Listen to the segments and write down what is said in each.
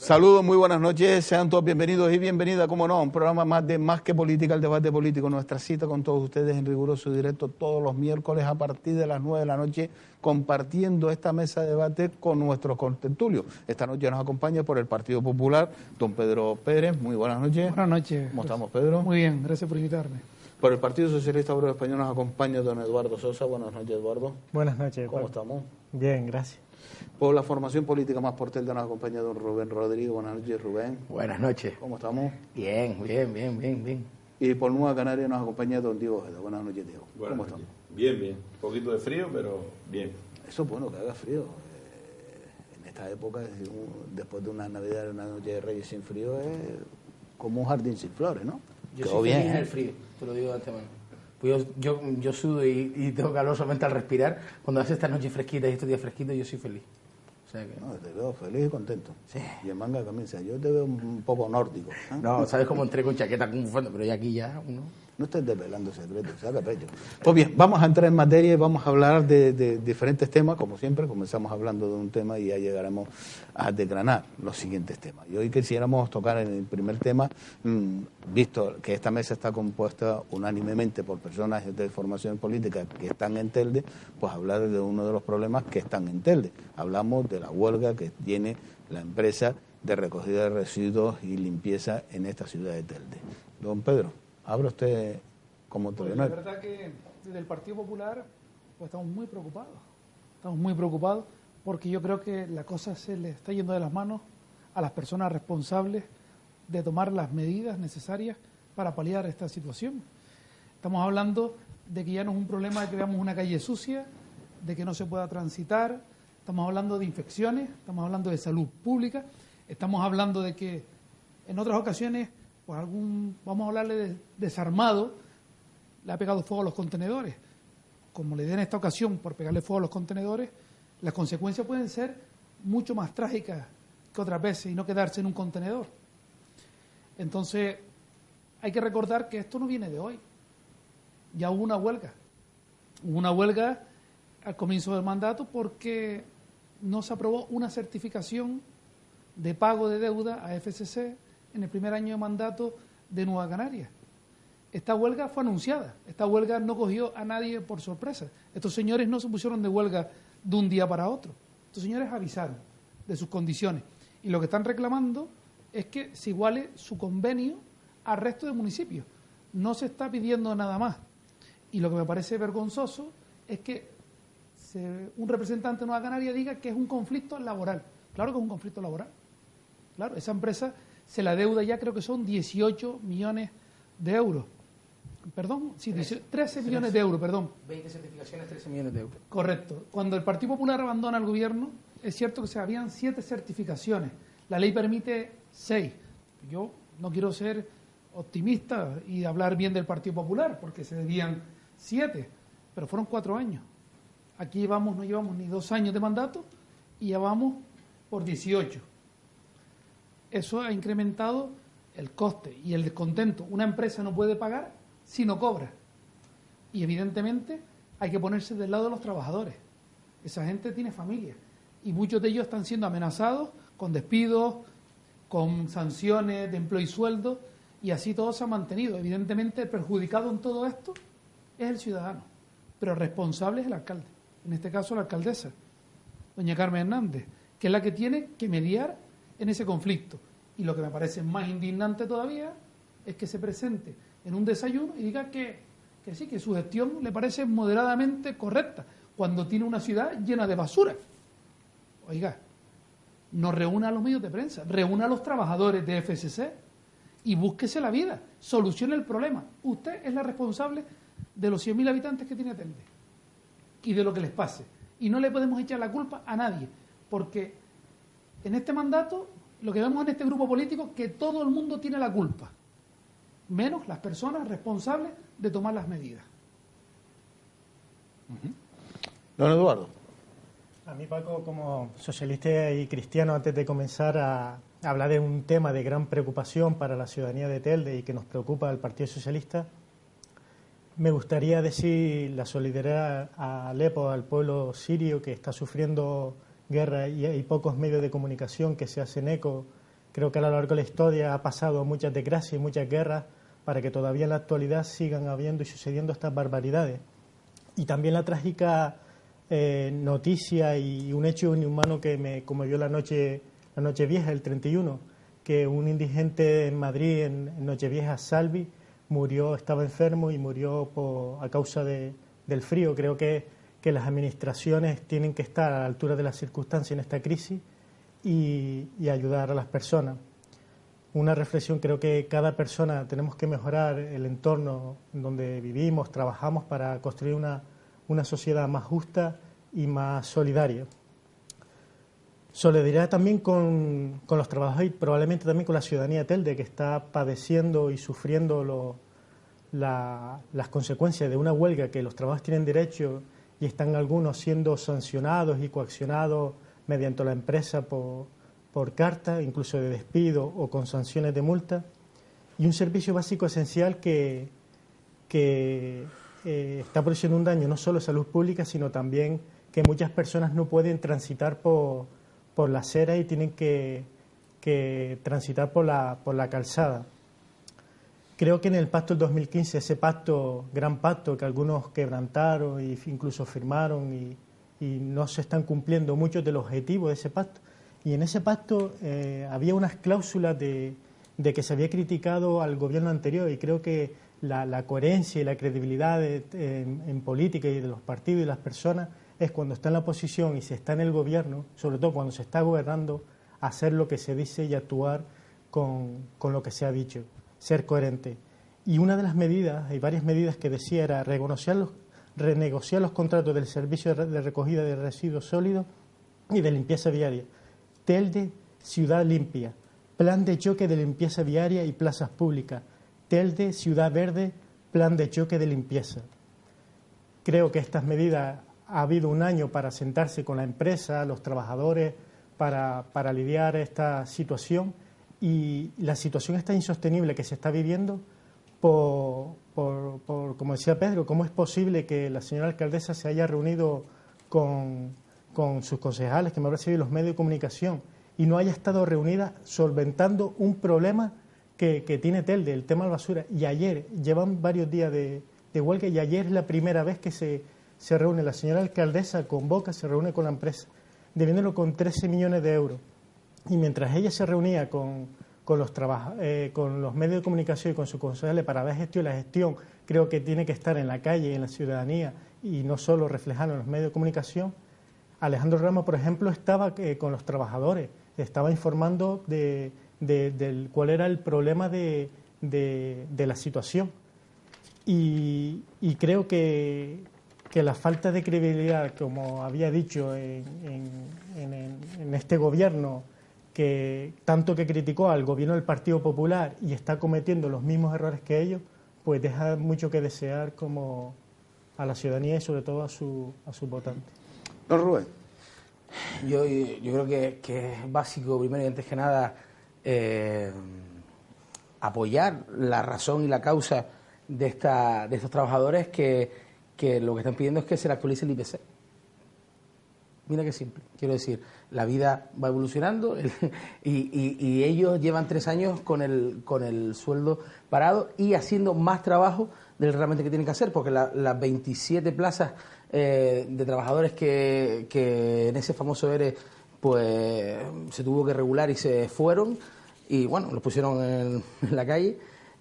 Saludos, muy buenas noches, sean todos bienvenidos y bienvenidas, como no, a un programa más de Más que Política, el debate político, nuestra cita con todos ustedes en riguroso directo todos los miércoles a partir de las 9 de la noche, compartiendo esta mesa de debate con nuestros contertulios. Esta noche nos acompaña por el Partido Popular don Pedro Pérez, muy buenas noches. Buenas noches. ¿Cómo estamos, Pedro? Muy bien, gracias por invitarme. Por el Partido Socialista Obrero Español nos acompaña don Eduardo Sosa, buenas noches, Eduardo. Buenas noches. ¿Cómo estamos? Bien, gracias. Por la formación política más porteña nos acompaña don Rubén Rodríguez. Buenas noches, Rubén. Buenas noches. ¿Cómo estamos? Bien. Y por Nueva Canaria nos acompaña don Diego Ojeda. Buenas noches, Diego. ¿Cómo estamos? Bien. Un poquito de frío, pero bien. Eso es bueno, que haga frío. En esta época, después de una Navidad, una noche de Reyes sin frío, es como un jardín sin flores, ¿no? Yo soy feliz en el frío, te lo digo de antemano. Pues yo sudo y tengo calor solamente al respirar. Cuando hace estas noches fresquitas y estos días fresquitos, yo soy feliz. O sea que... No, te veo feliz y contento. Sí. Y en manga de camisa. Yo te veo un poco nórdico. No, sabes cómo entré con chaqueta, con bufanda, pero ya aquí ya uno... No estés desvelando secretos, saca pecho. Pues bien, vamos a entrar en materia y vamos a hablar de diferentes temas, como siempre. Comenzamos hablando de un tema y ya llegaremos a desgranar los siguientes temas. Y hoy quisiéramos tocar en el primer tema, visto que esta mesa está compuesta unánimemente por personas de formación política que están en Telde, pues hablar de uno de los problemas que están en Telde. Hablamos de la huelga que tiene la empresa de recogida de residuos y limpieza en esta ciudad de Telde. Don Pedro, habla usted como tribunal. Pues la verdad que desde el Partido Popular pues estamos muy preocupados. Estamos muy preocupados porque yo creo que la cosa se le está yendo de las manos a las personas responsables de tomar las medidas necesarias para paliar esta situación. Estamos hablando de que ya no es un problema de que veamos una calle sucia, de que no se pueda transitar, estamos hablando de infecciones, estamos hablando de salud pública, estamos hablando de que en otras ocasiones pues vamos a hablarle de desarmado, le ha pegado fuego a los contenedores. Como le den en esta ocasión por pegarle fuego a los contenedores, las consecuencias pueden ser mucho más trágicas que otras veces y no quedarse en un contenedor. Entonces, hay que recordar que esto no viene de hoy. Ya hubo una huelga. Hubo una huelga al comienzo del mandato porque no se aprobó una certificación de pago de deuda a FCC en el primer año de mandato de Nueva Canarias. Esta huelga fue anunciada, esta huelga no cogió a nadie por sorpresa. Estos señores no se pusieron de huelga de un día para otro. Estos señores avisaron de sus condiciones y lo que están reclamando es que se iguale su convenio al resto de municipios. No se está pidiendo nada más. Y lo que me parece vergonzoso es que un representante de Nueva Canarias diga que es un conflicto laboral. Claro que es un conflicto laboral. Claro, esa empresa se la deuda ya creo que son 18 millones de euros. Perdón, sí, 13 millones de euros, perdón. 20 certificaciones, 13 millones de euros. Correcto. Cuando el Partido Popular abandona el gobierno, es cierto que se habían 7 certificaciones. La ley permite 6. Yo no quiero ser optimista y hablar bien del Partido Popular, porque se debían 7, pero fueron 4 años. Aquí no llevamos ni 2 años de mandato y ya vamos por 18. Eso ha incrementado el coste y el descontento. Una empresa no puede pagar si no cobra. Y evidentemente hay que ponerse del lado de los trabajadores. Esa gente tiene familia y muchos de ellos están siendo amenazados con despidos, con sanciones de empleo y sueldo, y así todo se ha mantenido. Evidentemente el perjudicado en todo esto es el ciudadano, pero el responsable es el alcalde, en este caso la alcaldesa, doña Carmen Hernández, que es la que tiene que mediar en ese conflicto. Y lo que me parece más indignante todavía es que se presente en un desayuno y diga que sí, que su gestión le parece moderadamente correcta, cuando tiene una ciudad llena de basura. Oiga, no reúna a los medios de prensa, reúna a los trabajadores de FCC y búsquese la vida, solucione el problema. Usted es la responsable de los 100.000 habitantes que tiene Telde y de lo que les pase. Y no le podemos echar la culpa a nadie, porque en este mandato lo que vemos en este grupo político es que todo el mundo tiene la culpa, menos las personas responsables de tomar las medidas. Don Eduardo. A mí, Paco, como socialista y cristiano, antes de comenzar a hablar de un tema de gran preocupación para la ciudadanía de Telde y que nos preocupa al Partido Socialista, me gustaría decir la solidaridad a Alepo, al pueblo sirio que está sufriendo guerra, y hay pocos medios de comunicación que se hacen eco Creo que a lo largo de la historia ha pasado muchas desgracias y muchas guerras para que todavía en la actualidad sigan habiendo y sucediendo estas barbaridades. Y también la trágica noticia y un hecho inhumano que me conmovió la noche vieja, el 31, que un indigente en Madrid, en Nochevieja, Salvi, murió, estaba enfermo y murió a causa del frío. Creo que las administraciones tienen que estar a la altura de las circunstancias en esta crisis y ayudar a las personas. Una reflexión: creo que cada persona tenemos que mejorar el entorno en donde vivimos, trabajamos, para construir una sociedad más justa y más solidaria. Solidaridad también con los trabajadores y probablemente también con la ciudadanía de Telde, que está padeciendo y sufriendo las consecuencias de una huelga que los trabajadores tienen derecho, y están algunos siendo sancionados y coaccionados mediante la empresa por carta, incluso de despido o con sanciones de multa, y un servicio básico esencial que está produciendo un daño no solo a salud pública, sino también que muchas personas no pueden transitar por la acera y tienen que transitar por la calzada. Creo que en el pacto del 2015, ese pacto, gran pacto que algunos quebrantaron e incluso firmaron y no se están cumpliendo muchos de los objetivos de ese pacto. Y en ese pacto había unas cláusulas de que se había criticado al gobierno anterior, y creo que la coherencia y la credibilidad en política y de los partidos y las personas es cuando está en la oposición y se está en el gobierno, sobre todo cuando se está gobernando, hacer lo que se dice y actuar con lo que se ha dicho, ser coherente. Y una de las medidas, hay varias medidas que decía, era renegociar los contratos del servicio de recogida de residuos sólidos y de limpieza viaria. Telde, ciudad limpia. Plan de choque de limpieza viaria y plazas públicas. Telde, ciudad verde, plan de choque de limpieza. Creo que estas medidas, ha habido un año para sentarse con la empresa, los trabajadores, para lidiar esta situación, y la situación está insostenible que se está viviendo como decía Pedro, ¿cómo es posible que la señora alcaldesa se haya reunido con sus concejales, que me habrá recibido los medios de comunicación, y no haya estado reunida solventando un problema que tiene Telde, el tema de la basura? Y ayer, llevan varios días de huelga, y ayer es la primera vez que se reúne la señora alcaldesa, convoca, se reúne con la empresa, debiéndolo con 13 millones de euros. Y mientras ella se reunía con los medios de comunicación y con sus concejales para ver la gestión, creo que tiene que estar en la calle, en la ciudadanía, y no solo reflejando en los medios de comunicación. Alejandro Ramos, por ejemplo, estaba con los trabajadores, estaba informando de cuál era el problema de la situación. Y creo que la falta de credibilidad, como había dicho en este gobierno, que tanto que criticó al gobierno del Partido Popular y está cometiendo los mismos errores que ellos, pues deja mucho que desear como a la ciudadanía y sobre todo a sus votantes. Don Rubén. Yo creo que es básico, primero y antes que nada, apoyar la razón y la causa de estos trabajadores que lo que están pidiendo es que se le actualice el IPC. Mira qué simple. Quiero decir, la vida va evolucionando y ellos llevan 3 años con el sueldo parado y haciendo más trabajo del realmente que tienen que hacer, porque las 27 plazas de trabajadores que en ese famoso ERE pues se tuvo que regular y se fueron, y bueno, los pusieron en la calle.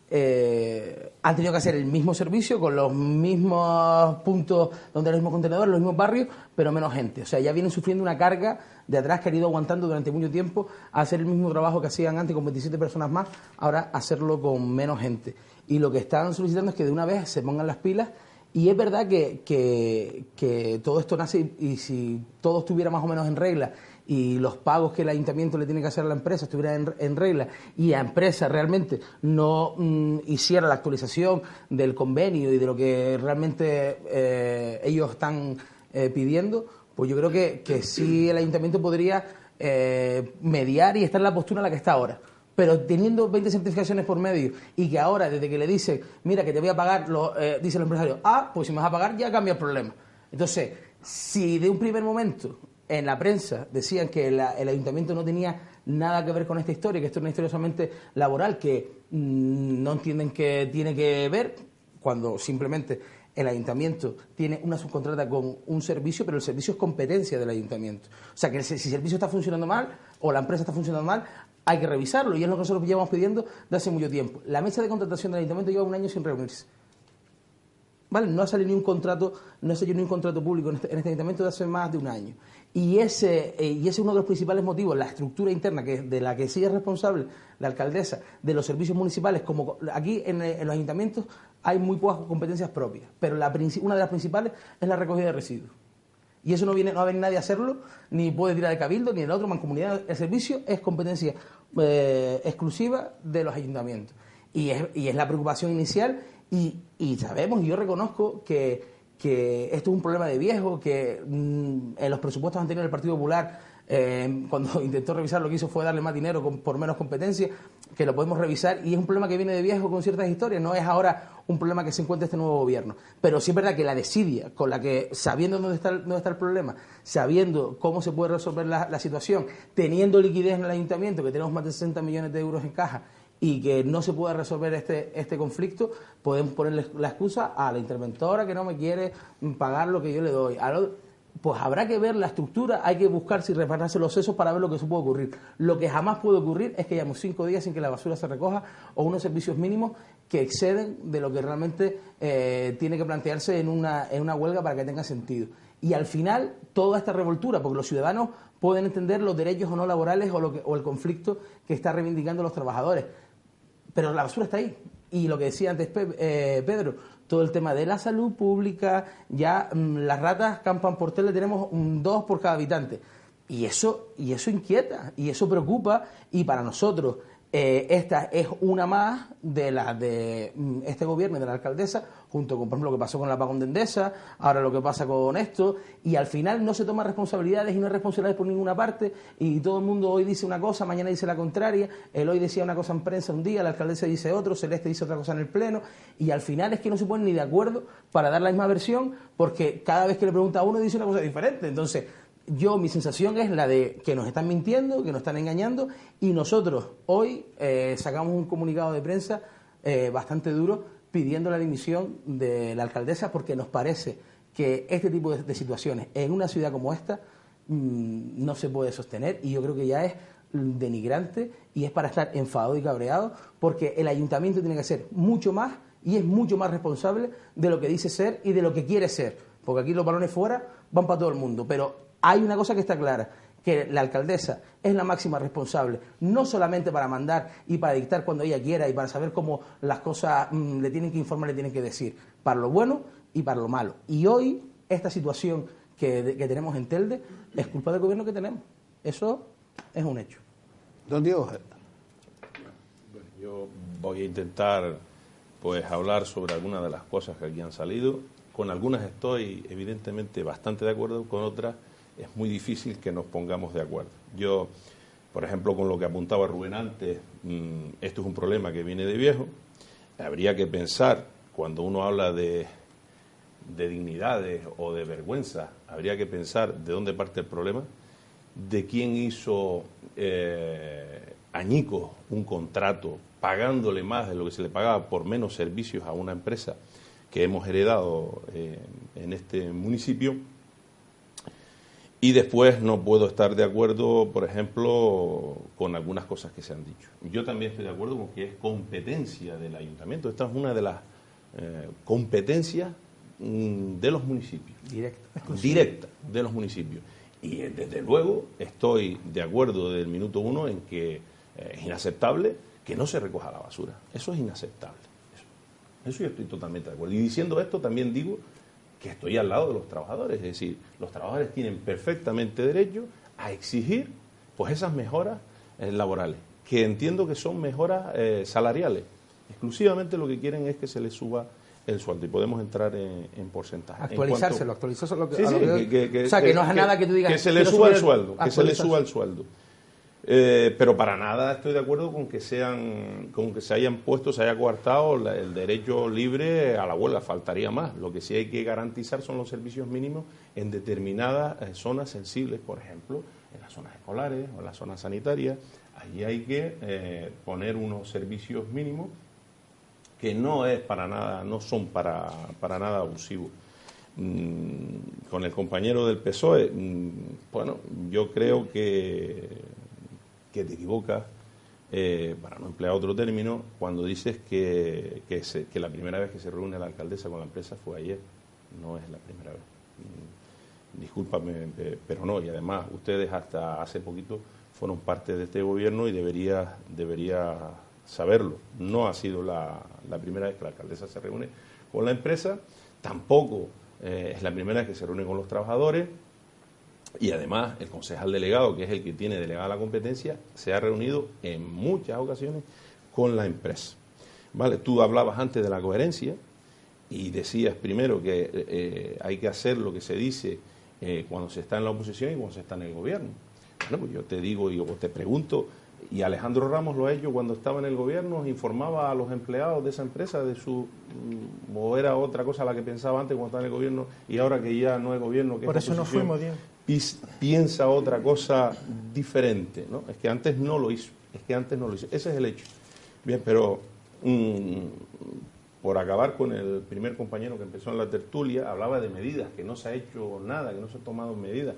Han tenido que hacer el mismo servicio con los mismos puntos, donde los mismos contenedores, los mismos barrios, pero menos gente. O sea, ya vienen sufriendo una carga de atrás que han ido aguantando durante mucho tiempo a hacer el mismo trabajo que hacían antes con 27 personas más, ahora hacerlo con menos gente. Y lo que están solicitando es que de una vez se pongan las pilas. Y es verdad que todo esto nace, y si todo estuviera más o menos en regla y los pagos que el ayuntamiento le tiene que hacer a la empresa estuvieran en regla, y la empresa realmente no hiciera la actualización del convenio y de lo que realmente ellos están pidiendo, pues yo creo que sí el ayuntamiento podría mediar y estar en la postura en la que está ahora. Pero teniendo 20 certificaciones por medio, y que ahora, desde que le dicen, mira, que te voy a pagar, dice el empresario, pues si me vas a pagar ya cambia el problema. Entonces, si de un primer momento en la prensa decían que el ayuntamiento no tenía nada que ver con esta historia, que esto es una historia solamente laboral, que no entienden que tiene que ver, cuando simplemente el ayuntamiento tiene una subcontrata con un servicio, pero el servicio es competencia del ayuntamiento. O sea, que si el servicio está funcionando mal o la empresa está funcionando mal, hay que revisarlo, y es lo que nosotros llevamos pidiendo de hace mucho tiempo. La mesa de contratación del ayuntamiento lleva un año sin reunirse. ¿Vale? No ha salido ni un contrato, no ha salido ni un contrato público en este ayuntamiento de hace más de un año. Y ese es uno de los principales motivos, la estructura interna de la que sí es responsable la alcaldesa de los servicios municipales. Como aquí en los ayuntamientos hay muy pocas competencias propias, pero una de las principales es la recogida de residuos. Y eso no va a venir nadie a hacerlo, ni puede tirar de cabildo, ni el otro, mancomunidad. El servicio es competencia exclusiva de los ayuntamientos. Y es la preocupación inicial, y sabemos, y yo reconozco que esto es un problema de viejo, que en los presupuestos anteriores del Partido Popular, cuando intentó revisar, lo que hizo fue darle más dinero por menos competencia, que lo podemos revisar, y es un problema que viene de viejo con ciertas historias, no es ahora un problema que se encuentra este nuevo gobierno. Pero sí es verdad que la desidia con la que, sabiendo dónde está el problema, sabiendo cómo se puede resolver la situación, teniendo liquidez en el ayuntamiento, que tenemos más de 60 millones de euros en caja, y que no se pueda resolver este conflicto, podemos ponerle la excusa a la interventora que no me quiere pagar lo que yo le doy. Pues habrá que ver la estructura, hay que buscar si repararse los sesos para ver lo que se puede ocurrir. Lo que jamás puede ocurrir es que hayamos 5 días sin que la basura se recoja, o unos servicios mínimos que exceden de lo que realmente tiene que plantearse en una huelga para que tenga sentido. Y al final, toda esta revoltura, porque los ciudadanos pueden entender los derechos o no laborales o el conflicto que está reivindicando los trabajadores, pero la basura está ahí. Y lo que decía antes Pedro, todo el tema de la salud pública, ya las ratas campan por tele, tenemos 2 por cada habitante. Y eso inquieta, y eso preocupa, y para nosotros esta es una más de las de este gobierno y de la alcaldesa, junto con, por ejemplo, lo que pasó con el apagón de Endesa, ahora lo que pasa con esto, y al final no se toma responsabilidades, y no hay responsabilidades por ninguna parte, y todo el mundo hoy dice una cosa, mañana dice la contraria. El hoy decía una cosa en prensa un día, la alcaldesa dice otro, Celeste dice otra cosa en el pleno, y al final es que no se ponen ni de acuerdo para dar la misma versión, porque cada vez que le pregunta a uno dice una cosa diferente. Entonces, mi sensación es la de que nos están mintiendo, que nos están engañando, y nosotros hoy sacamos un comunicado de prensa bastante duro pidiendo la dimisión de la alcaldesa, porque nos parece que este tipo de situaciones en una ciudad como esta no se puede sostener, y yo creo que ya es denigrante y es para estar enfadado y cabreado, porque el ayuntamiento tiene que ser mucho más, y es mucho más responsable de lo que dice ser y de lo que quiere ser, porque aquí los balones fuera van para todo el mundo. Pero hay una cosa que está clara, que la alcaldesa es la máxima responsable, no solamente para mandar y para dictar cuando ella quiera y para saber cómo las cosas le tienen que informar, le tienen que decir, para lo bueno y para lo malo. Y hoy esta situación que tenemos en Telde es culpa del gobierno que tenemos. Eso es un hecho. Don Diego. Bueno, yo voy a intentar hablar sobre algunas de las cosas que aquí han salido. Con algunas estoy evidentemente bastante de acuerdo, con otras es muy difícil que nos pongamos de acuerdo. Yo, por ejemplo, con lo que apuntaba Rubén antes, esto es un problema que viene de viejo. Habría que pensar, cuando uno habla de dignidades o de vergüenza, habría que pensar de dónde parte el problema, de quién hizo añicos un contrato pagándole más de lo que se le pagaba por menos servicios a una empresa que hemos heredado en este municipio. Y después no puedo estar de acuerdo, por ejemplo, con algunas cosas que se han dicho. Yo también estoy de acuerdo con que es competencia del ayuntamiento. Esta es una de las competencias de los municipios. Directa de los municipios. Y desde luego estoy de acuerdo desde el minuto 1 en que es inaceptable que no se recoja la basura. Eso es inaceptable. Eso yo estoy totalmente de acuerdo. Y diciendo esto también digo que estoy al lado de los trabajadores, es decir, los trabajadores tienen perfectamente derecho a exigir pues esas mejoras laborales, que entiendo que son mejoras salariales. Exclusivamente lo que quieren es que se les suba el sueldo, y podemos entrar en porcentaje. Actualizárselo. O sea, que no es nada que tú digas que se le suba el sueldo, que se le suba el sueldo. Pero para nada estoy de acuerdo con que se hayan puesto, se haya coartado el derecho libre a la huelga, faltaría más. Lo que sí hay que garantizar son los servicios mínimos en determinadas zonas sensibles, por ejemplo, en las zonas escolares o en las zonas sanitarias. Allí hay que poner unos servicios mínimos que no son para nada abusivos. Con el compañero del PSOE, bueno, yo creo que te equivocas, para no emplear otro término, cuando dices que la primera vez que se reúne la alcaldesa con la empresa fue ayer. No es la primera vez. Discúlpame, pero no. Y además, ustedes hasta hace poquito fueron parte de este gobierno y debería saberlo. No ha sido la primera vez que la alcaldesa se reúne con la empresa, tampoco es la primera vez que se reúne con los trabajadores. Y además, el concejal delegado, que es el que tiene delegada la competencia, se ha reunido en muchas ocasiones con la empresa. ¿Vale? Tú hablabas antes de la coherencia y decías primero que hay que hacer lo que se dice cuando se está en la oposición y cuando se está en el gobierno. Bueno, pues yo te digo y te pregunto, y Alejandro Ramos lo ha hecho cuando estaba en el gobierno, informaba a los empleados de esa empresa de o era otra cosa la que pensaba antes cuando estaba en el gobierno y ahora que ya no es gobierno, que por es eso oposición, no fuimos bien. Piensa otra cosa diferente, ¿no? Es que antes no lo hizo, ese es el hecho. Bien, pero por acabar con el primer compañero que empezó en la tertulia, hablaba de medidas, que no se ha hecho nada, que no se han tomado medidas.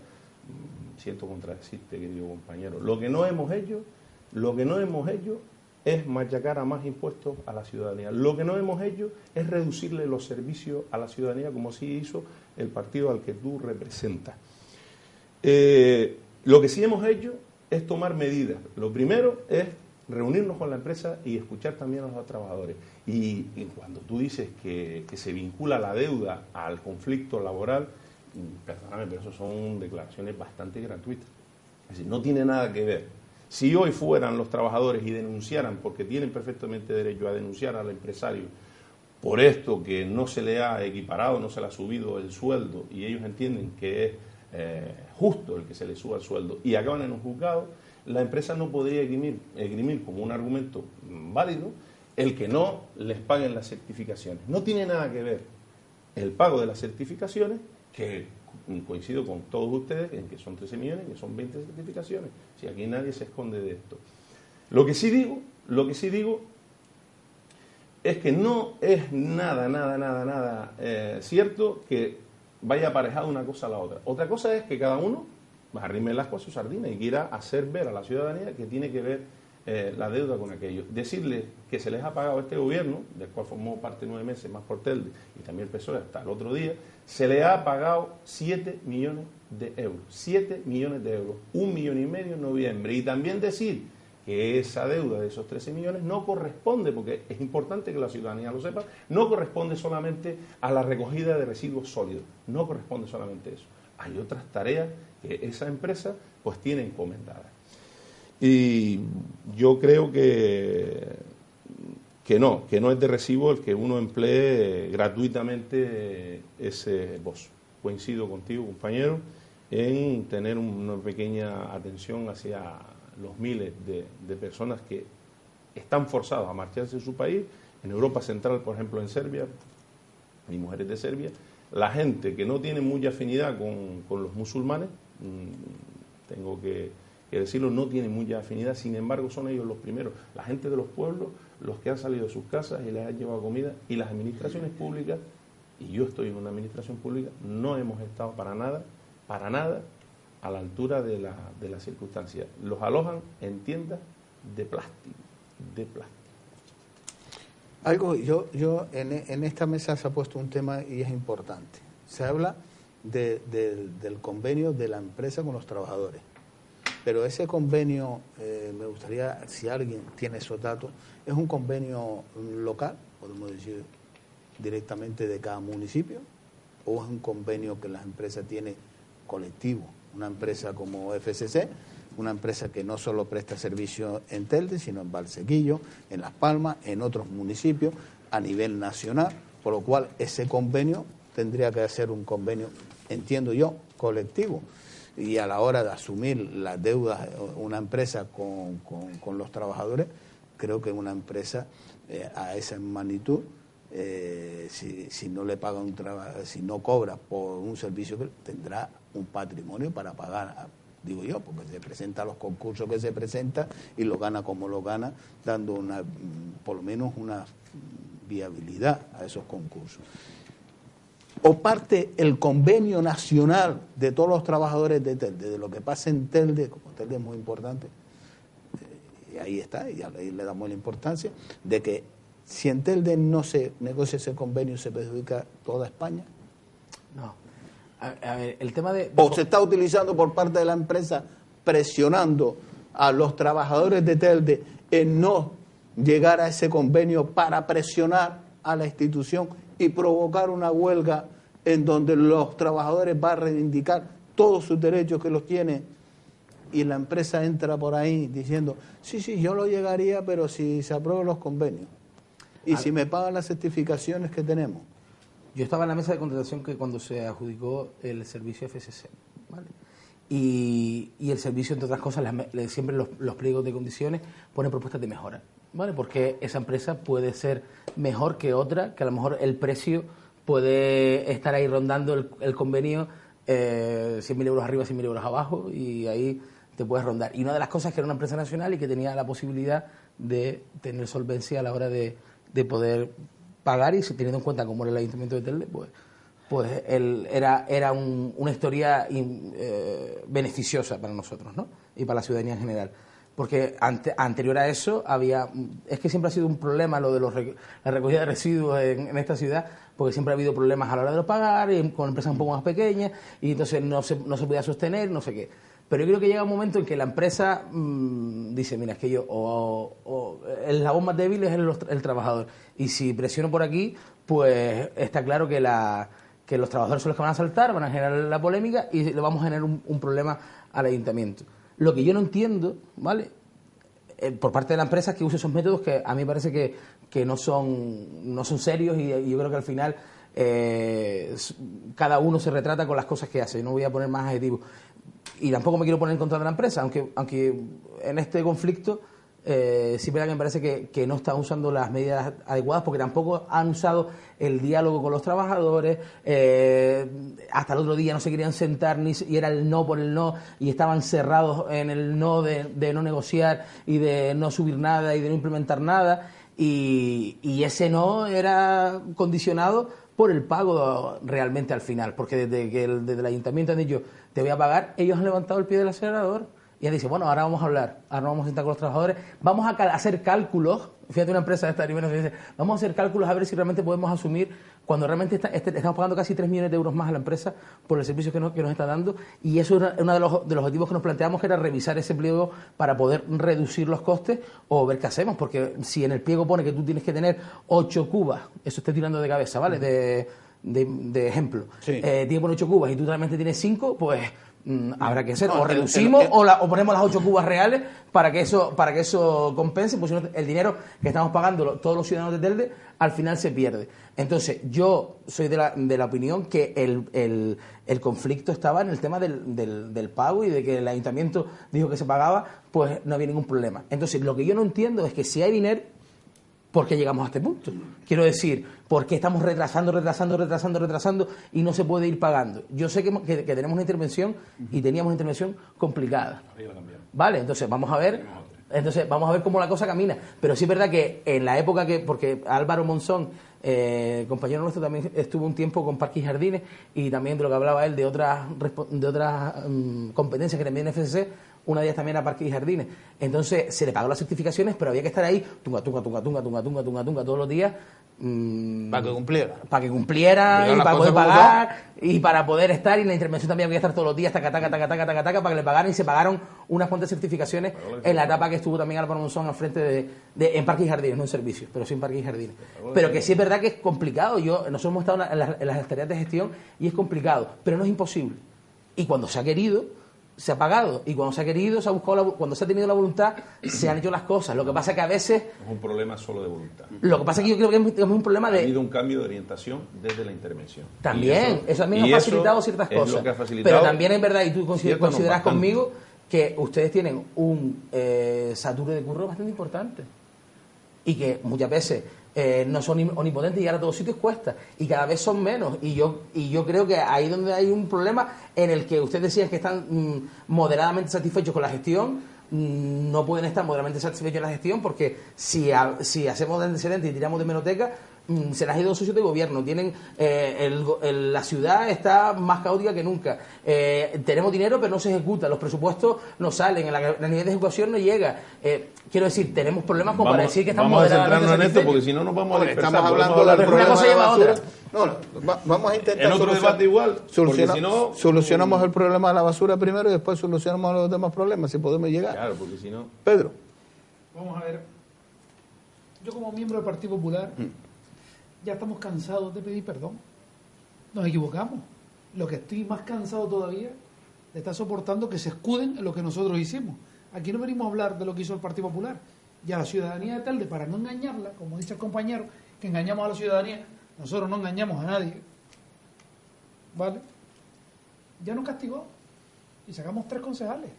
Siento contradecirte, querido compañero. Lo que no hemos hecho es machacar a más impuestos a la ciudadanía. Lo que no hemos hecho es reducirle los servicios a la ciudadanía, como sí hizo el partido al que tú representas. Lo que sí hemos hecho es tomar medidas. Lo primero es reunirnos con la empresa y escuchar también a los trabajadores. Y cuando tú dices que se vincula la deuda al conflicto laboral, perdóname, pero eso son declaraciones bastante gratuitas. Es decir, no tiene nada que ver. Si hoy fueran los trabajadores y denunciaran, porque tienen perfectamente derecho a denunciar al empresario por esto que no se le ha equiparado, no se le ha subido el sueldo y ellos entienden que es justo el que se le suba el sueldo y acaban en un juzgado, la empresa no podría esgrimir como un argumento válido el que no les paguen las certificaciones. No tiene nada que ver el pago de las certificaciones, que coincido con todos ustedes en que son 13 millones, que son 20 certificaciones. Si aquí nadie se esconde de esto. Lo que sí digo es que no es nada cierto que vaya aparejado una cosa a la otra. Otra cosa es que cada uno arrime el asco a su sardina y quiera hacer ver a la ciudadanía que tiene que ver la deuda con aquello. Decirles que se les ha pagado a este gobierno, del cual formó parte 9 meses más por Telde y también el PSOE hasta el otro día, se le ha pagado 7 millones de euros. 7 millones de euros. 1,5 millones en noviembre. Y también decir que esa deuda de esos 13 millones no corresponde, porque es importante que la ciudadanía lo sepa, no corresponde solamente a la recogida de residuos sólidos. No corresponde solamente eso. Hay otras tareas que esa empresa pues tiene encomendadas. Y yo creo que no es de recibo el que uno emplee gratuitamente ese voz. Coincido contigo, compañero, en tener una pequeña atención hacia los miles de personas que están forzadas a marcharse de su país. En Europa Central, por ejemplo, en Serbia, hay mujeres de Serbia, la gente que no tiene mucha afinidad con los musulmanes, tengo que decirlo, no tienen mucha afinidad, sin embargo son ellos los primeros, la gente de los pueblos, los que han salido de sus casas y les han llevado comida, y las administraciones públicas, y yo estoy en una administración pública, no hemos estado para nada a la altura de las circunstancias. Los alojan en tiendas de plástico. Algo, yo en esta mesa se ha puesto un tema y es importante. Se habla del convenio de la empresa con los trabajadores. Pero ese convenio, me gustaría, si alguien tiene esos datos, es un convenio local, podemos decir directamente de cada municipio, o es un convenio que las empresas tienen colectivo. Una empresa como FCC, una empresa que no solo presta servicio en Telde, sino en Valsequillo, en Las Palmas, en otros municipios, a nivel nacional, por lo cual ese convenio tendría que ser un convenio, entiendo yo, colectivo. y a la hora de asumir las deudas una empresa con los trabajadores, creo que una empresa a esa magnitud, si no le paga si no cobra por un servicio, tendrá un patrimonio para pagar, digo yo, porque se presenta a los concursos que se presenta y lo gana como lo gana, dando por lo menos una viabilidad a esos concursos. O parte el convenio nacional de todos los trabajadores de Telde, de lo que pasa en Telde, como Telde es muy importante, y ahí está, y ahí le damos la importancia, de que si en Telde no se negocia ese convenio, ¿se perjudica toda España? No. A ver, el tema de... ¿O se está utilizando por parte de la empresa presionando a los trabajadores de Telde en no llegar a ese convenio para presionar a la institución y provocar una huelga en donde los trabajadores van a reivindicar todos sus derechos que los tienen, y la empresa entra por ahí diciendo, sí, yo lo llegaría, pero si se aprueban los convenios y si me pagan las certificaciones que tenemos? Yo estaba en la mesa de contratación que cuando se adjudicó el servicio FSC, ¿vale? Y el servicio, entre otras cosas, siempre los pliegos de condiciones ponen propuestas de mejora, ¿vale? Porque esa empresa puede ser mejor que otra, que a lo mejor el precio puede estar ahí rondando el convenio 100.000 euros arriba, 100.000 euros abajo, y ahí te puedes rondar. Y una de las cosas que era una empresa nacional y que tenía la posibilidad de tener solvencia a la hora de poder pagar, y teniendo en cuenta cómo era el Ayuntamiento de Telde, pues era una historia beneficiosa para nosotros, ¿no? Y para la ciudadanía en general. Porque anterior a eso es que siempre ha sido un problema lo de la recogida de residuos en esta ciudad, porque siempre ha habido problemas a la hora de pagar, y con empresas un poco más pequeñas, y entonces no se podía sostener, no sé qué. Pero yo creo que llega un momento en que la empresa dice, mira, es que yo, el eslabón más débil es el trabajador, y si presiono por aquí, pues está claro que los trabajadores son los que van a saltar, van a generar la polémica y le vamos a generar un problema al ayuntamiento. Lo que yo no entiendo, ¿vale?, por parte de la empresa, es que use esos métodos que a mí me parece que no son serios, y yo creo que al final cada uno se retrata con las cosas que hace. No voy a poner más adjetivos. Y tampoco me quiero poner en contra de la empresa, aunque en este conflicto sí me parece que no están usando las medidas adecuadas, porque tampoco han usado el diálogo con los trabajadores. Hasta el otro día no se querían sentar, y era el no por el no, y estaban cerrados en el no de no negociar y de no subir nada y de no implementar nada, y ese no era condicionado por el pago realmente al final, porque desde el ayuntamiento han dicho, te voy a pagar, ellos han levantado el pie del acelerador y han dicho, bueno, ahora vamos a hablar, ahora nos vamos a sentar con los trabajadores, vamos a hacer cálculos. Fíjate, una empresa de esta nivel dice, vamos a hacer cálculos a ver si realmente podemos asumir, cuando realmente estamos pagando casi 3 millones de euros más a la empresa por el servicio que nos está dando, y eso es uno de los objetivos que nos planteamos, que era revisar ese pliego para poder reducir los costes o ver qué hacemos, porque si en el pliego pone que tú tienes que tener 8 cubas, eso estoy tirando de cabeza, ¿vale?, de ejemplo, sí. Tienes que poner 8 cubas y tú realmente tienes 5, pues habrá que hacer, o reducimos o ponemos las 8 cubas reales para que eso compense, pues si no, el dinero que estamos pagando todos los ciudadanos de Telde al final se pierde. Entonces yo soy de la opinión que el conflicto estaba en el tema del pago, y de que el ayuntamiento dijo que se pagaba, pues no había ningún problema. Entonces lo que yo no entiendo es que si hay dinero, ¿por qué llegamos a este punto? Quiero decir, ¿por qué estamos retrasando y no se puede ir pagando? Yo sé que tenemos una intervención, y teníamos una intervención complicada, ¿vale? Entonces vamos a ver cómo la cosa camina. Pero sí es verdad que en la época porque Álvaro Monzón, compañero nuestro, también estuvo un tiempo con Parques y Jardines, y también de lo que hablaba él de otras competencias que también en FSC, una de ellas también a Parques y Jardines. Entonces se le pagó las certificaciones, pero había que estar ahí tunga todos los días, para que cumpliera. Para que cumpliera, y para poder pagar, y para poder estar, y en la intervención también había que estar todos los días, taca, para que le pagaran, y se pagaron unas cuantas certificaciones en la etapa que estuvo también Álvaro Monzón al frente en Parques y Jardines, no en servicios, pero sí en Parques y Jardines. Pero que sí es verdad que es complicado. Nosotros hemos estado en las tareas de gestión, y es complicado, pero no es imposible. Y cuando se ha querido, se ha pagado, y cuando se ha querido, se ha buscado cuando se ha tenido la voluntad, se han hecho las cosas. Lo que pasa es que a veces... No es un problema solo de voluntad. Lo que pasa es que yo creo que es un problema de... Ha habido un cambio de orientación desde la intervención. También, eso también ha facilitado ciertas cosas. Lo que ha facilitado, pero también es verdad, y tú consideras bastante. conmigo, que ustedes tienen un saturo de curro bastante importante. Y que muchas veces no son omnipotentes y ahora a todos sitios cuesta. Y cada vez son menos. Y yo creo que ahí donde hay un problema en el que ustedes decían que están moderadamente satisfechos con la gestión, no pueden estar moderadamente satisfechos en la gestión porque si hacemos de antecedentes y tiramos de hemeroteca, se les ha ido socios de gobierno, tienen la ciudad está más caótica que nunca, tenemos dinero pero no se ejecuta, los presupuestos no salen, la nivel de ejecución no llega, quiero decir, tenemos problemas como para decir que estamos moderadamente satisfechos. Vamos a centrarnos en esto porque si no nos vamos a dispersar. Estamos hablando del problema de la basura. Vamos a intentar en otro debate igual, porque si no... Solucionamos el problema de la basura primero y después solucionamos los demás problemas, si podemos llegar. Claro, porque si no... Pedro. Vamos a ver. Yo como miembro del Partido Popular... Ya estamos cansados de pedir perdón. Nos equivocamos. Lo que estoy más cansado todavía de estar soportando que se escuden en lo que nosotros hicimos. Aquí no venimos a hablar de lo que hizo el Partido Popular. Y a la ciudadanía de Telde, para no engañarla, como dice el compañero, que engañamos a la ciudadanía, nosotros no engañamos a nadie. ¿Vale? Ya nos castigó y sacamos 3 concejales.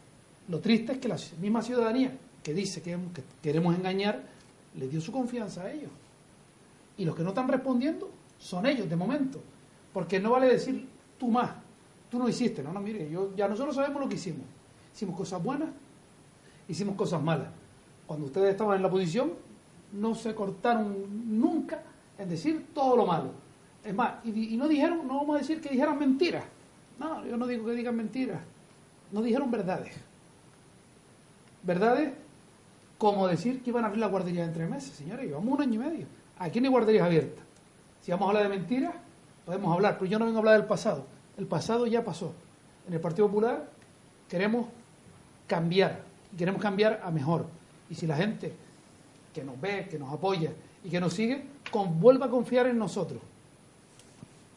Lo triste es que la misma ciudadanía que dice que queremos engañar, le dio su confianza a ellos. Y los que no están respondiendo son ellos, de momento. Porque no vale decir, tú no hiciste. No, mire, ya nosotros sabemos lo que hicimos. Hicimos cosas buenas, hicimos cosas malas. Cuando ustedes estaban en la oposición, no se cortaron nunca en decir todo lo malo. Es más, y no dijeron, no vamos a decir que dijeran mentiras. No, yo no digo que digan mentiras. No dijeron verdades. Verdades como decir que iban a abrir la guardería en 3 meses. Señores, llevamos 1 año y medio. Aquí no hay guarderías abiertas. Si vamos a hablar de mentiras, podemos hablar, pero yo no vengo a hablar del pasado. El pasado ya pasó. En el Partido Popular queremos cambiar, y queremos cambiar a mejor. Y si la gente que nos ve, que nos apoya y que nos sigue, vuelva a confiar en nosotros.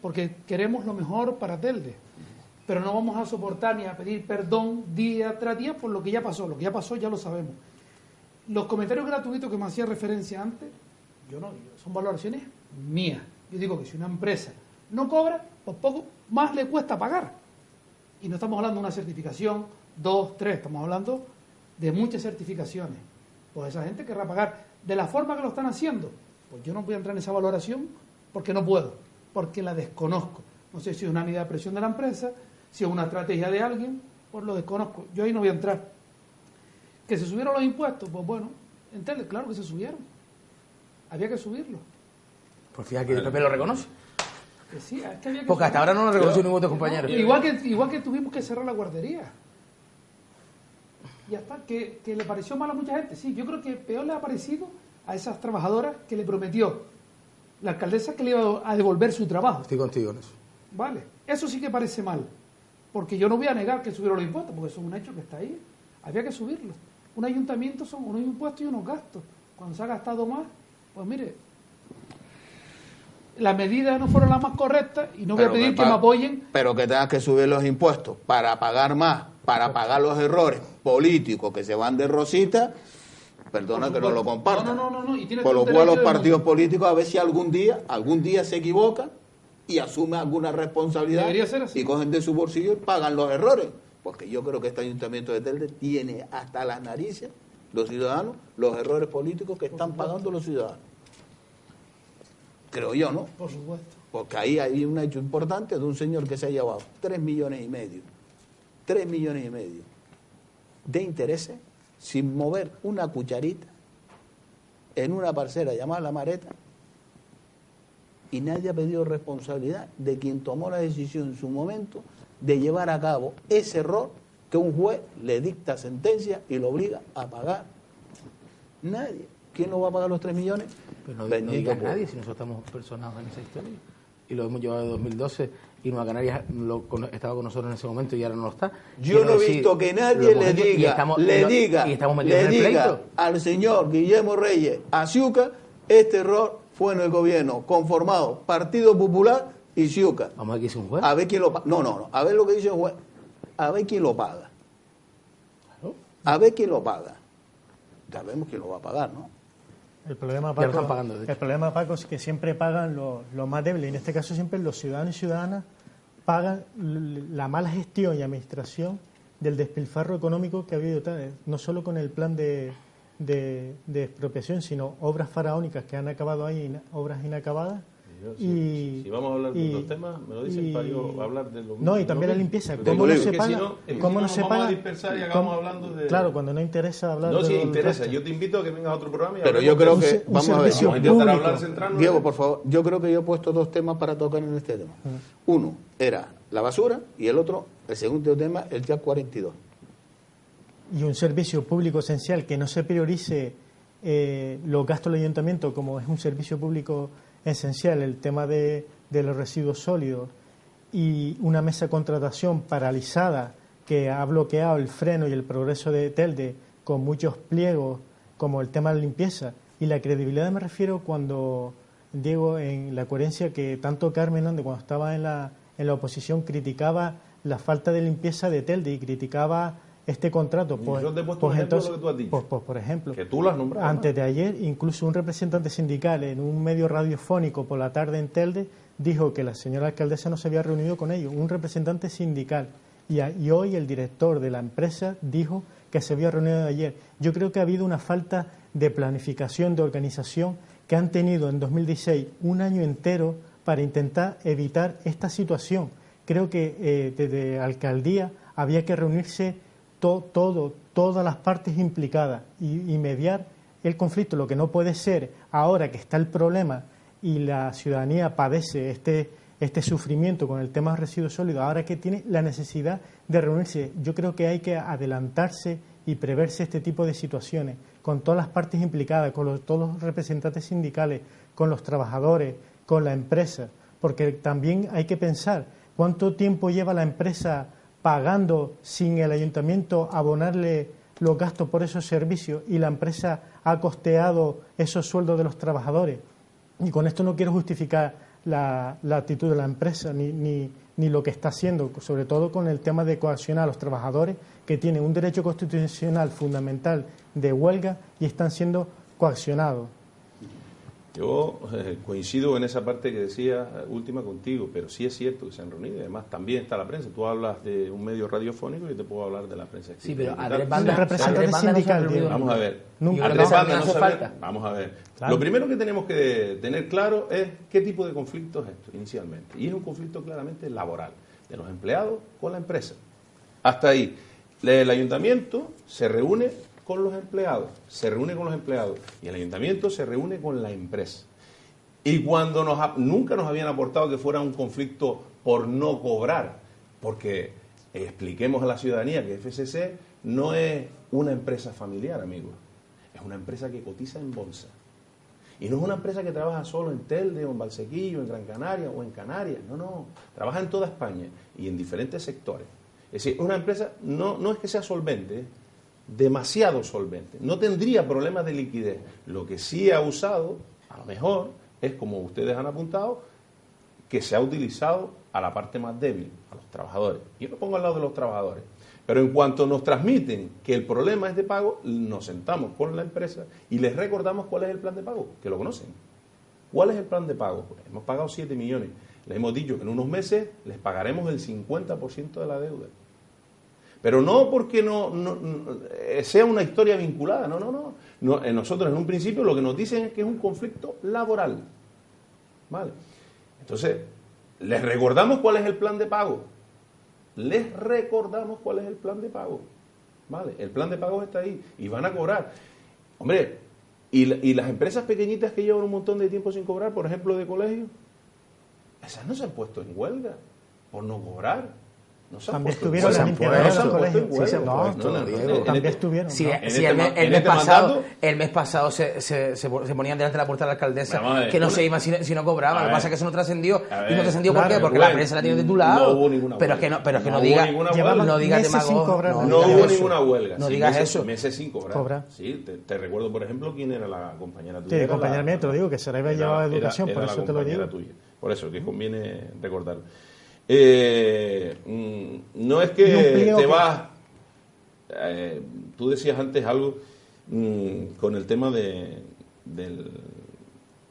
Porque queremos lo mejor para Telde. Pero no vamos a soportar ni a pedir perdón día tras día por lo que ya pasó. Lo que ya pasó ya lo sabemos. Los comentarios gratuitos que me hacía referencia antes, son valoraciones mías. Yo digo que si una empresa no cobra, pues poco más le cuesta pagar. Y no estamos hablando de una certificación, 2, 3, estamos hablando de muchas certificaciones. Pues esa gente querrá pagar de la forma que lo están haciendo. Pues yo no voy a entrar en esa valoración porque no puedo, porque la desconozco. No sé si es una medida de presión de la empresa, si es una estrategia de alguien, pues lo desconozco. Yo ahí no voy a entrar. ¿Que se subieron los impuestos? Pues bueno, en Telde, claro que se subieron. Había que subirlo. Pues fíjate que el PP lo reconoce. Que sí, es que había que porque hasta ahora no lo reconoce ningún otro compañero. Igual que tuvimos que cerrar la guardería. Ya está, que le pareció mal a mucha gente. Sí, yo creo que peor le ha parecido a esas trabajadoras que le prometió la alcaldesa que le iba a devolver su trabajo. Estoy contigo en eso. Vale, eso sí que parece mal. Porque yo no voy a negar que subieron los impuestos, porque eso es un hecho que está ahí. Había que subirlos. Un ayuntamiento son unos impuestos y unos gastos. Cuando se ha gastado más, pues mire, las medidas no fueron las más correctas y no voy a pedir que me apoyen. Pero que tengas que subir los impuestos para pagar más, para pagar los errores políticos que se van de rosita, perdona que no lo compartan. No. Y por lo cual los partidos políticos a ver si algún día se equivocan y asumen alguna responsabilidad. Debería ser así. Y cogen de su bolsillo y pagan los errores. Porque yo creo que este ayuntamiento de Telde tiene hasta las narices los ciudadanos, los errores políticos que están pagando los ciudadanos. Creo yo, ¿no? Por supuesto. Porque ahí hay un hecho importante de un señor que se ha llevado 3,5 millones, 3,5 millones de intereses sin mover una cucharita en una parcela llamada La Mareta, y nadie ha pedido responsabilidad de quien tomó la decisión en su momento de llevar a cabo ese error que un juez le dicta sentencia y lo obliga a pagar. Nadie. ¿Quién no va a pagar los 3 millones? Pero no digas nadie si nosotros estamos personados en esa historia. Y lo hemos llevado de 2012 y Nueva Canarias estaba con nosotros en ese momento y ahora no lo está. Yo no he visto que nadie le diga al señor Guillermo Reyes Aciuca, este error fue en el gobierno conformado Partido Popular y Ciuca. Vamos a ver qué dice un juez. A ver quién lo paga. No. A ver lo que dice un juez. A ver quién lo paga. a ver quién lo paga. Sabemos quién lo va a pagar, ¿no? El problema, Ya lo están pagando, de hecho. el problema, Paco, es que siempre pagan los más débiles. En este caso, siempre los ciudadanos y ciudadanas pagan la mala gestión y administración del despilfarro económico que ha habido, no solo con el plan de expropiación, sino obras faraónicas que han acabado ahí, obras inacabadas. Si vamos a hablar de los temas, me lo dicen para yo hablar de lo No, y también la limpieza. Porque ¿Cómo no es se que paga? si no, ¿Cómo no se vamos paga? a dispersar y acabamos hablando de... Claro, cuando no interesa hablar No, de sí, los interesa. gastos. Yo te invito a que vengas a otro programa y Pero hablemos yo creo de- que, un vamos a ver, servicio vamos a intentar público. hablar, centrarnos. Diego, por favor, yo creo que yo he puesto 2 temas para tocar en este tema. Uno era la basura y el otro, el segundo tema, el JAC 42. Y un servicio público esencial que no se priorice los gastos del ayuntamiento como es un servicio público esencial, el tema de los residuos sólidos, y una mesa de contratación paralizada que ha bloqueado el freno y el progreso de Telde con muchos pliegos, como el tema de la limpieza. Y la credibilidad me refiero cuando, Diego, en la coherencia que tanto Carmen Ande, cuando estaba en la oposición, criticaba la falta de limpieza de Telde y criticaba este contrato. Yo te he puesto un ejemplo de lo que tú has dicho. Por ejemplo, Que tú lo has nombrado. antes de ayer, incluso un representante sindical en un medio radiofónico por la tarde en Telde dijo que la señora alcaldesa no se había reunido con ellos, un representante sindical. Y hoy el director de la empresa dijo que se había reunido ayer. Yo creo que ha habido una falta de planificación, de organización, que han tenido en 2016 un año entero para intentar evitar esta situación. Creo que desde alcaldía había que reunirse todas las partes implicadas y mediar el conflicto. Lo que no puede ser, ahora que está el problema y la ciudadanía padece este sufrimiento con el tema de residuos sólidos, ahora que tiene la necesidad de reunirse, yo creo que hay que adelantarse y preverse este tipo de situaciones con todas las partes implicadas, con todos los representantes sindicales, con los trabajadores, con la empresa, porque también hay que pensar cuánto tiempo lleva la empresa pagando sin el ayuntamiento abonarle los gastos por esos servicios, y la empresa ha costeado esos sueldos de los trabajadores. Y con esto no quiero justificar la actitud de la empresa ni lo que está haciendo, sobre todo con el tema de coaccionar a los trabajadores que tienen un derecho constitucional fundamental de huelga y están siendo coaccionados. Yo coincido en esa parte que decía última contigo, pero sí es cierto que se han reunido y además también está la prensa. Tú hablas de un medio radiofónico y yo te puedo hablar de la prensa escrita. Sí, pero digital. Andrés Banda, representante Andrés Banda no se ha sindical, reunido Diego. Vamos a ver. Nunca. Andrés No Banda hace no sabe- falta. Vamos a ver. Claro. Lo primero que tenemos que tener claro es qué tipo de conflicto es esto inicialmente. Y es un conflicto claramente laboral, de los empleados con la empresa. Hasta ahí. El ayuntamiento se reúne con los empleados, y el ayuntamiento se reúne con la empresa. Y cuando nunca nos habían aportado que fuera un conflicto por no cobrar, porque expliquemos a la ciudadanía que FCC no es una empresa familiar, amigos, es una empresa que cotiza en bolsa. Y no es una empresa que trabaja solo en Telde, o en Valsequillo, en Gran Canaria o en Canarias, no, trabaja en toda España y en diferentes sectores. Es decir, una empresa no es que sea solvente, demasiado solvente, no tendría problemas de liquidez. Lo que sí ha usado, a lo mejor, es, como ustedes han apuntado, que se ha utilizado a la parte más débil, a los trabajadores. Yo me pongo al lado de los trabajadores. Pero en cuanto nos transmiten que el problema es de pago, nos sentamos con la empresa y les recordamos cuál es el plan de pago, que lo conocen. ¿Cuál es el plan de pago? Pues hemos pagado 7 millones. Les hemos dicho que en unos meses les pagaremos el 50% de la deuda. Pero no porque no sea una historia vinculada, no. Nosotros en un principio lo que nos dicen es que es un conflicto laboral. ¿Vale? Entonces, les recordamos cuál es el plan de pago. ¿Vale? El plan de pago está ahí y van a cobrar. Hombre, y las empresas pequeñitas que llevan un montón de tiempo sin cobrar, por ejemplo, de colegios, esas no se han puesto en huelga por no cobrar. No se han También puesto en estuvieron huelga. las limpiadoras No se han del puesto en colegio. Sí, huelga. no, Pues, Diego, también estuvieron. Sí, ¿no? sí, en el este mes pasado se ponían delante de la puerta de la alcaldesa Vamos a ver, que no se iban si no cobraban. Lo que pasa es que eso no trascendió. A ¿Y no ver, trascendió por claro, qué? Porque Rubén, la prensa la tiene titulado. no hubo ninguna pero es que huelga. no No digas, hubo ninguna Llevaban huelga. no digas meses sin demagogo. cobrar. No digas hubo eso. ninguna huelga. No Sí, digas meses, eso. meses sin cobrar. Cobrar. Sí, te recuerdo, por ejemplo, quién era la compañera tuya. Sí, Era compañera la- mía, te lo digo, que se le había llevado a educación, era por la eso te lo compañera digo. tuya. Por eso, que conviene recordarlo. No es Y un que pliego te que- vas tú decías antes algo con el tema de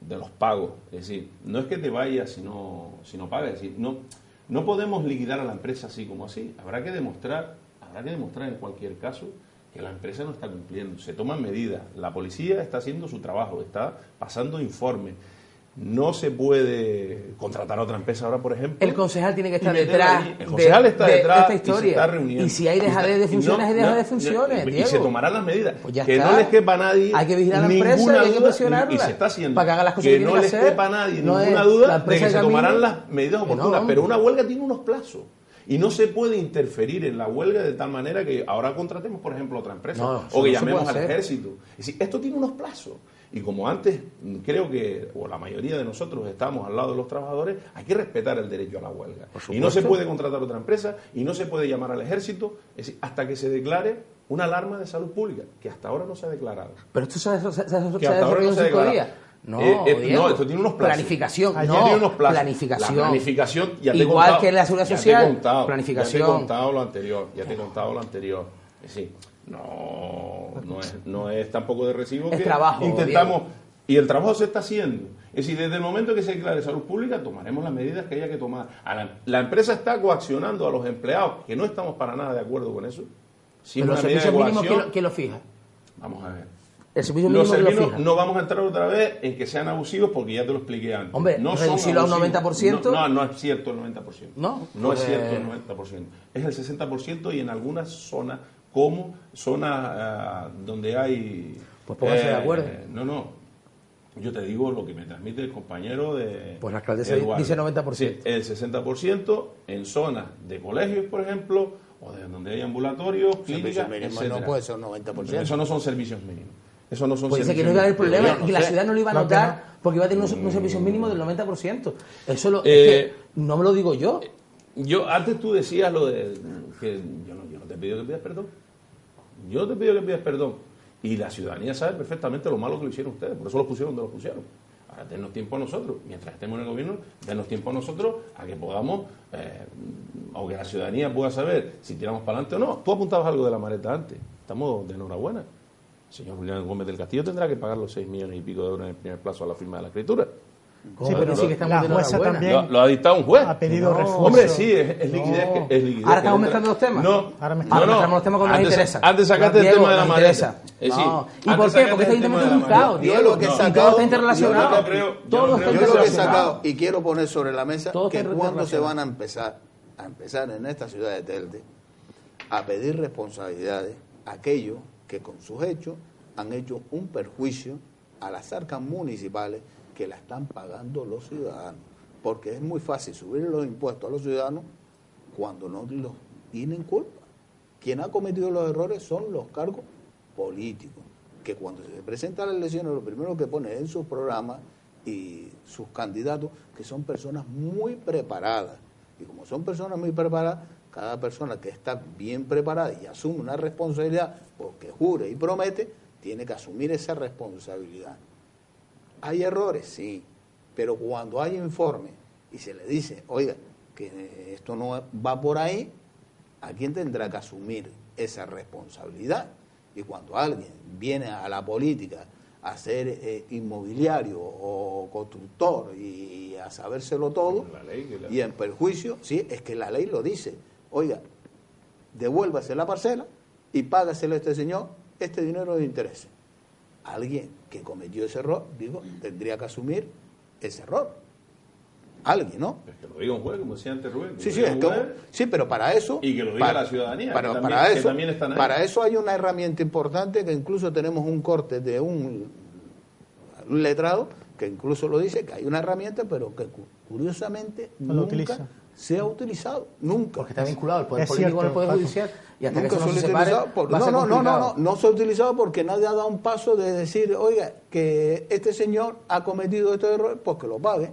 los pagos. Es decir, no es que te vayas si no pagas. Es decir, no podemos liquidar a la empresa así como así. Habrá que demostrar en cualquier caso que la empresa no está cumpliendo. Se toman medidas. La policía está haciendo su trabajo, está pasando informes. No se puede contratar a otra empresa ahora, por ejemplo. El concejal tiene que estar detrás el concejal está detrás de esta historia. Y se está reuniendo. Y si hay dejadez de funciones, hay dejadez de funciones. Y se tomarán las medidas. Pues ya que está. no les quepa a nadie. Hay que vigilar a la empresa y hay que presionarla. Y se está haciendo. Para que haga las cosas que que no tiene les que hacer. quepa a nadie No ninguna es duda la de empresa que se camino. tomarán las medidas oportunas. No. Pero una huelga tiene unos plazos. Y no se puede interferir en la huelga de tal manera que ahora contratemos, por ejemplo, otra empresa. No, o que no llamemos al se puede hacer. ejército. Es decir, esto tiene unos plazos. Y como antes creo que, o la mayoría de nosotros estamos al lado de los trabajadores, hay que respetar el derecho a la huelga. Y no se puede contratar otra empresa y no se puede llamar al ejército, es decir, hasta que se declare una alarma de salud pública, que hasta ahora no se ha declarado. Pero esto se ha Que hasta ahora no se ha declarado. No, no, Diego. esto tiene unos plazos. Planificación, Ayer no, tiene unos plazos. planificación. La planificación, ya te he Igual contado, que la seguridad ya te he social, contado, planificación. Ya te he contado lo anterior, Es decir, no es tampoco de recibo Es que trabajo, intentamos... Diego. Y el trabajo se está haciendo. Es decir, desde el momento que se declare salud pública, tomaremos las medidas que haya que tomar. La empresa está coaccionando a los empleados, que no estamos para nada de acuerdo con eso. Si Pero es los una medida de servicios mínimos, coacción, ¿quién lo fija? vamos a ver. El servicio Los mínimo, ¿quién lo servicios fija? no vamos a entrar otra vez en que sean abusivos porque ya te lo expliqué antes. Hombre, no son reducirlo a un abusivos. 90%. No es cierto el 90%. No, No es pues- cierto el 90%. Es el 60% y en algunas zonas, como zonas donde hay... Pues pónganse de acuerdo. No. Yo te digo lo que me transmite el compañero de... Pues la alcaldesa Eduardo. dice 90%. Sí, el 60% en zonas de colegios, por ejemplo, o de donde hay ambulatorios, clínicas, etcétera. No puede ser un 90%. Eso no son servicios mínimos. Eso no son Pues dice que servicios no iba a haber mínimos. problema, Yo no que la sé. ciudad no lo iba a No, que notar no. porque iba a tener unos servicios mínimos del 90%. Eso es que no me lo digo yo. Yo, antes tú decías lo de que yo no te he pedido que pidas perdón. Yo te pido que pidas perdón. Y la ciudadanía sabe perfectamente lo malo que lo hicieron ustedes. Por eso lo pusieron donde lo pusieron. Ahora, dennos tiempo a nosotros. Mientras estemos en el gobierno, dennos tiempo a nosotros a que podamos, o que la ciudadanía pueda saber si tiramos para adelante o no. Tú apuntabas algo de la maleta antes. Estamos de enhorabuena. El señor Julián Gómez del Castillo tendrá que pagar los 6 millones y pico de euros en el primer plazo a la firma de la escritura. Sí, pero Sí, que estamos la de jueza enhorabuena. también Lo ha dictado un juez. ha pedido No, refuerzo. Hombre, sí, es liquidez. No. Es liquidez Ahora que estamos entra. mezclando los temas. No, Ahora mezclamos los temas cuando nos interesa. Antes sacaste el Diego, tema de la nos maleta. interesa. Sí, No. ¿Y antes por qué? sacaste Porque este el tema ayuntamiento es de un la maleta. caos, Diego. Yo lo que he Y todo sacado- está interrelacionado. yo no creo- yo Todo no está creo- Yo lo que he interrelacionado. sacado y quiero poner sobre la mesa Todo que está cuando se relacionado. van a empezar en esta ciudad de Telde a pedir responsabilidades a aquellos que con sus hechos han hecho un perjuicio a las arcas municipales que la están pagando los ciudadanos. Porque es muy fácil subir los impuestos a los ciudadanos cuando no los tienen culpa. Quien ha cometido los errores son los cargos políticos, que cuando se presentan las elecciones lo primero que ponen en sus programas y sus candidatos, que son personas muy preparadas. Y como son personas muy preparadas, cada persona que está bien preparada y asume una responsabilidad, porque jure y promete, tiene que asumir esa responsabilidad. ¿Hay errores? Sí. Pero cuando hay informe y se le dice, oiga, que esto no va por ahí, ¿a quién tendrá que asumir esa responsabilidad? Y cuando alguien viene a la política a ser inmobiliario o constructor y a sabérselo todo, y en perjuicio, sí, es que la ley lo dice, oiga, devuélvase la parcela y págaselo a este señor este dinero de interés. Alguien que cometió ese error, tendría que asumir ese error. Alguien, ¿no? Es que lo diga un juez, como decía antes Rubén. que Sí, lo sí, diga es un que, juez, sí, pero para eso... Y que lo diga la ciudadanía, que también están ahí. Para eso hay una herramienta importante que incluso tenemos un corte de un letrado que incluso lo dice, que hay una herramienta, pero que curiosamente No lo nunca utiliza. se ha utilizado. Nunca. Porque está vinculado el poder Es político con el cierto, poder Paco. judicial y hasta que Nunca eso no se se ha separe utilizado va a ser complicado. no se ha utilizado porque nadie ha dado un paso de decir, oiga, que este señor ha cometido este error, pues que lo pague.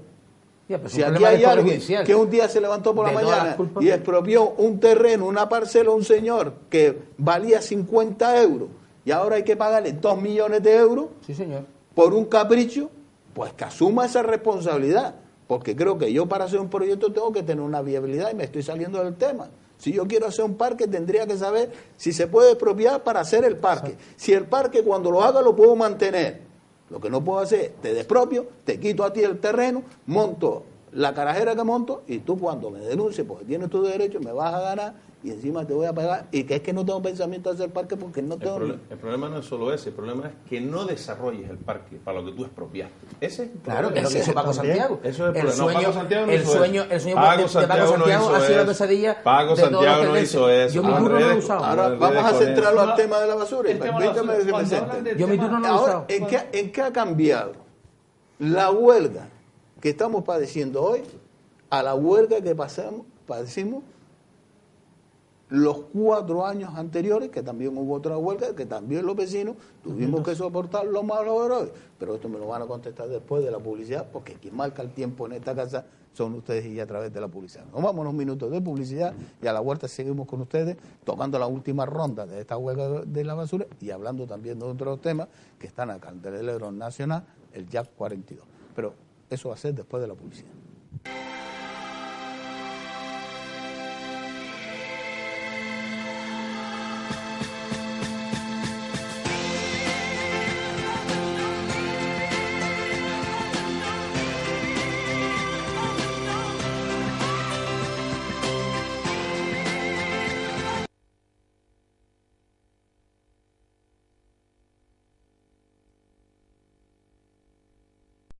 Ya, pero es Si un aquí problema del hay poder alguien judicial. que un día se levantó por la De todas las mañana culpas. y expropió un terreno, una parcela a un señor que valía 50 euros y ahora hay que pagarle 2 millones de euros Sí, señor. por un capricho, pues que asuma esa responsabilidad. Porque creo que yo para hacer un proyecto tengo que tener una viabilidad y me estoy saliendo del tema. Si yo quiero hacer un parque, tendría que saber si se puede expropiar para hacer el parque. Si el parque, cuando lo haga, lo puedo mantener. Lo que no puedo hacer, te despropio, te quito a ti el terreno, monto la carajera que monto, y tú cuando me denuncies, porque tienes tus derechos, me vas a ganar, y encima te voy a pagar, y que es que no tengo pensamiento de hacer parque porque no tengo... El problema no es solo ese, el problema es que no desarrolles el parque para lo que tú expropiaste. Ese es el Claro, problema. que es lo que hizo Paco Santiago. Eso es el El problema. sueño, Paco Santiago no el hizo sueño, eso. el sueño Paco de Paco Santiago no Santiago hizo ha sido la eso. pesadilla Paco de todos los Santiago no tendenses. hizo eso. Yo mi turno no lo he usado. Ahora vamos a centrarlo al tema de la basura. El tema de la basura, Permítame que me cuando centre. hablan del Yo mi tema- turno no lo he Ahora, usado. ¿en qué ha cambiado la huelga que estamos padeciendo hoy a la huelga que padecimos los 4 años anteriores, que también hubo otra huelga, que también los vecinos tuvimos que soportar los malos hoy? Pero esto me lo van a contestar después de la publicidad, porque quien marca el tiempo en esta casa son ustedes y a través de la publicidad. Nos vamos unos minutos de publicidad y a la vuelta seguimos con ustedes tocando la última ronda de esta huelga de la basura y hablando también de otros temas que están al candelero nacional, el Jack 42. Pero eso va a ser después de la publicidad.